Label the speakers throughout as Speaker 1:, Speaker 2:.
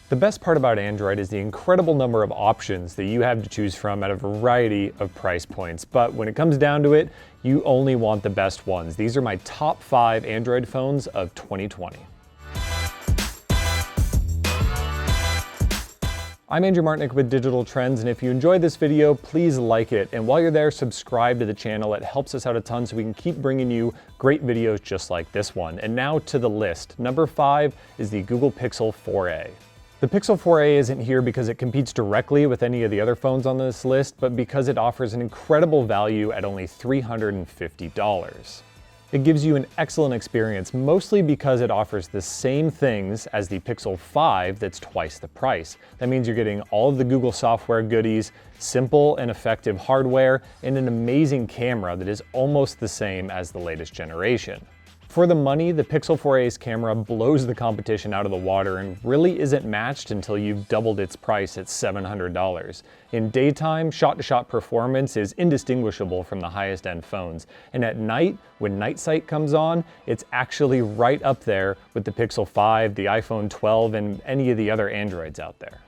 Speaker 1: The best part about Android is the incredible number of options that you have to choose from at a variety of price points. But when it comes down to it, you only want the best ones. These are my top 5 Android phones of 2020. I'm Andrew Martinick with Digital Trends, and if you enjoyed this video, please like it. And while you're there, subscribe to the channel. It helps us out a ton so we can keep bringing you great videos just like this one. And now to the list. Number 5 is the Google Pixel 4a. The Pixel 4a isn't here because it competes directly with any of the other phones on this list, but because it offers an incredible value at only $350. It gives you an excellent experience, mostly because it offers the same things as the Pixel 5 that's twice the price. That means you're getting all of the Google software goodies, simple and effective hardware, and an amazing camera that is almost the same as the latest generation. For the money, the Pixel 4a's camera blows the competition out of the water and really isn't matched until you've doubled its price at $700. In daytime, shot-to-shot performance is indistinguishable from the highest-end phones. And at night, when night sight comes on, it's actually right up there with the Pixel 5, the iPhone 12, and any of the other Androids out there.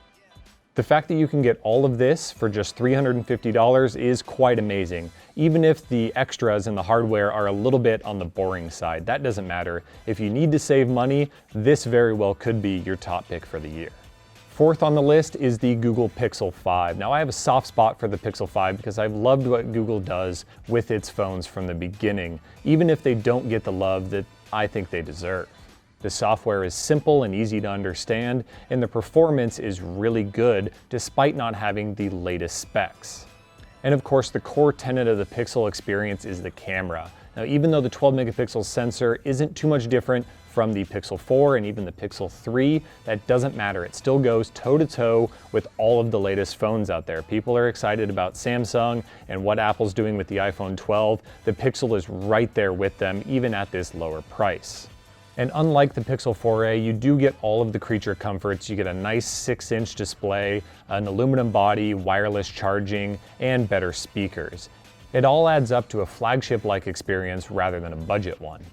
Speaker 1: The fact that you can get all of this for just $350 is quite amazing. Even if the extras in the hardware are a little bit on the boring side, that doesn't matter. If you need to save money, this very well could be your top pick for the year. Fourth on the list is the Google Pixel 5. Now, I have a soft spot for the Pixel 5 because I've loved what Google does with its phones from the beginning, even if they don't get the love that I think they deserve. The software is simple and easy to understand, and the performance is really good despite not having the latest specs. And of course, the core tenet of the Pixel experience is the camera. Now, even though the 12 megapixel sensor isn't too much different from the Pixel 4 and even the Pixel 3, that doesn't matter. It still goes toe-to-toe with all of the latest phones out there. People are excited about Samsung and what Apple's doing with the iPhone 12. The Pixel is right there with them, even at this lower price. And unlike the Pixel 4a, you do get all of the creature comforts. You get a nice 6-inch display, an aluminum body, wireless charging, and better speakers. It all adds up to a flagship-like experience rather than a budget one.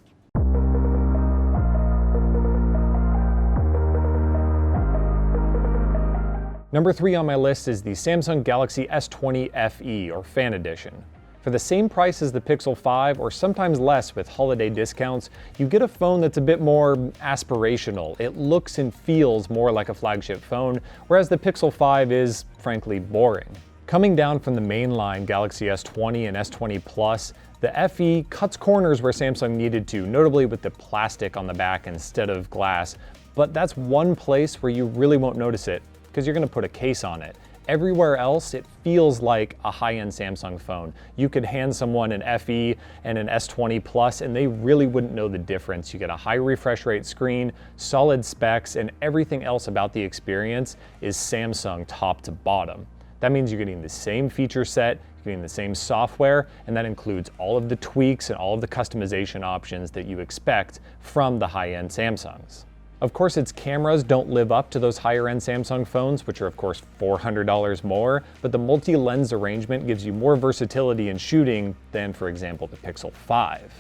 Speaker 1: Number 3 on my list is the Samsung Galaxy S20 FE, or Fan Edition. For the same price as the Pixel 5, or sometimes less with holiday discounts, you get a phone that's a bit more aspirational. It looks and feels more like a flagship phone, whereas the Pixel 5 is, frankly, boring. Coming down from the mainline Galaxy S20 and S20 Plus, the FE cuts corners where Samsung needed to, notably with the plastic on the back instead of glass, but that's one place where you really won't notice it, because you're going to put a case on it. Everywhere else, it feels like a high-end Samsung phone. You could hand someone an FE and an S20 Plus and they really wouldn't know the difference. You get a high refresh rate screen, solid specs, and everything else about the experience is Samsung top to bottom. That means you're getting the same feature set, you're getting the same software, and that includes all of the tweaks and all of the customization options that you expect from the high-end Samsungs. Of course, its cameras don't live up to those higher-end Samsung phones, which are of course $400 more, but the multi-lens arrangement gives you more versatility in shooting than, for example, the Pixel 5.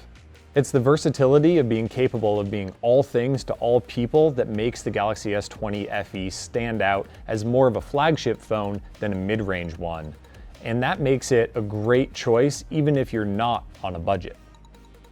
Speaker 1: It's the versatility of being capable of being all things to all people that makes the Galaxy S20 FE stand out as more of a flagship phone than a mid-range one. And that makes it a great choice even if you're not on a budget.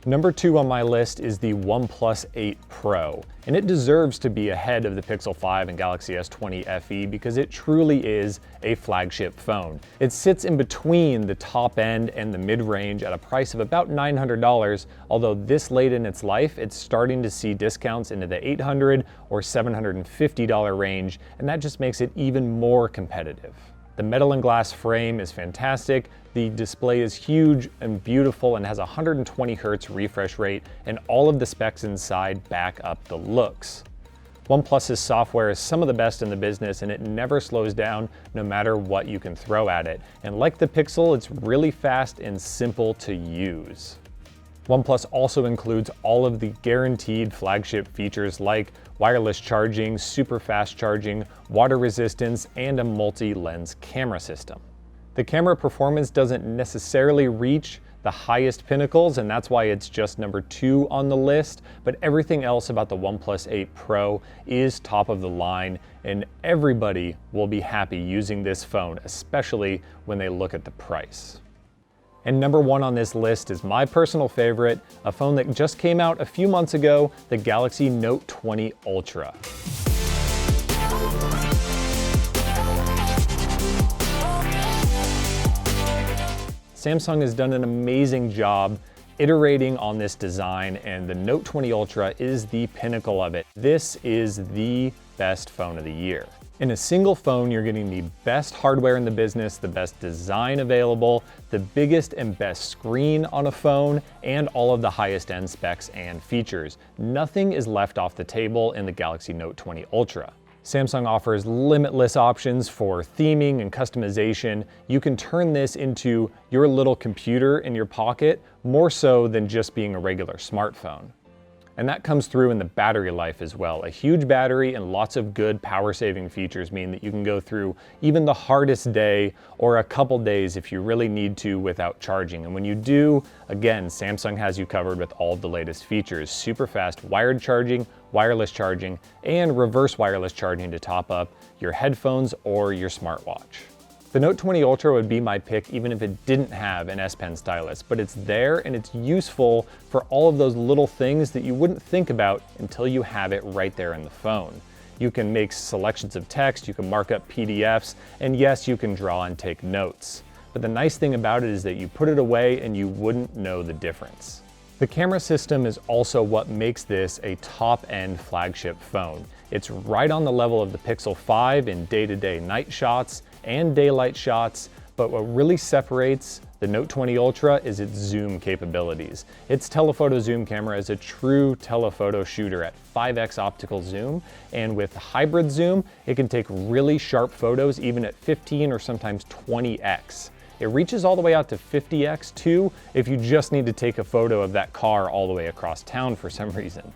Speaker 1: Number 2 on my list is the Oneplus 8 Pro, and it deserves to be ahead of the Pixel 5 and Galaxy S20 FE because it truly is a flagship phone. It sits in between the top end and the mid-range at a price of about $900, although this late in its life, it's starting to see discounts into the $800 or $750 range, and that just makes it even more competitive. The metal and glass frame is fantastic, the display is huge and beautiful and has a 120 Hz refresh rate, and all of the specs inside back up the looks. OnePlus's software is some of the best in the business and it never slows down no matter what you can throw at it. And like the Pixel, it's really fast and simple to use. OnePlus also includes all of the guaranteed flagship features like wireless charging, super fast charging, water resistance, and a multi-lens camera system. The camera performance doesn't necessarily reach the highest pinnacles, and that's why it's just number 2 on the list. But everything else about the OnePlus 8 Pro is top of the line, and everybody will be happy using this phone, especially when they look at the price. And number 1 on this list is my personal favorite, a phone that just came out a few months ago, the Galaxy Note 20 Ultra. Samsung has done an amazing job iterating on this design, and the Note 20 Ultra is the pinnacle of it. This is the best phone of the year. In a single phone, you're getting the best hardware in the business, the best design available, the biggest and best screen on a phone, and all of the highest end specs and features. Nothing is left off the table in the Galaxy Note 20 Ultra. Samsung offers limitless options for theming and customization. You can turn this into your little computer in your pocket, more so than just being a regular smartphone. And that comes through in the battery life as well. A huge battery and lots of good power-saving features mean that you can go through even the hardest day or a couple days if you really need to without charging. And when you do, again, Samsung has you covered with all of the latest features. Super fast wired charging, wireless charging, and reverse wireless charging to top up your headphones or your smartwatch. The Note 20 Ultra would be my pick even if it didn't have an S Pen stylus, but it's there and it's useful for all of those little things that you wouldn't think about until you have it right there in the phone. You can make selections of text, you can mark up PDFs, and yes, you can draw and take notes. But the nice thing about it is that you put it away and you wouldn't know the difference. The camera system is also what makes this a top-end flagship phone. It's right on the level of the Pixel 5 in day-to-day night shots and daylight shots, but what really separates the Note 20 Ultra is its zoom capabilities. Its telephoto zoom camera is a true telephoto shooter at 5x optical zoom, and with hybrid zoom, it can take really sharp photos even at 15 or sometimes 20x. It reaches all the way out to 50x too if you just need to take a photo of that car all the way across town for some reason.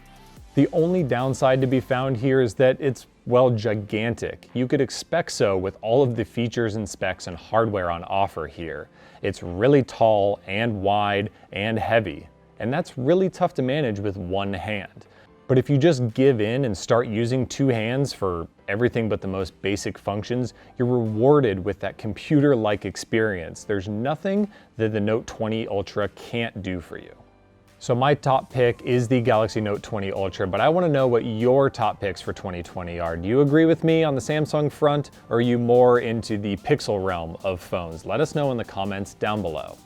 Speaker 1: The only downside to be found here is that it's, well, gigantic. You could expect so with all of the features and specs and hardware on offer here. It's really tall and wide and heavy, and that's really tough to manage with one hand. But if you just give in and start using 2 hands for everything but the most basic functions, you're rewarded with that computer-like experience. There's nothing that the Note 20 Ultra can't do for you. So my top pick is the Galaxy Note 20 Ultra, but I want to know what your top picks for 2020 are. Do you agree with me on the Samsung front, or are you more into the Pixel realm of phones? Let us know in the comments down below.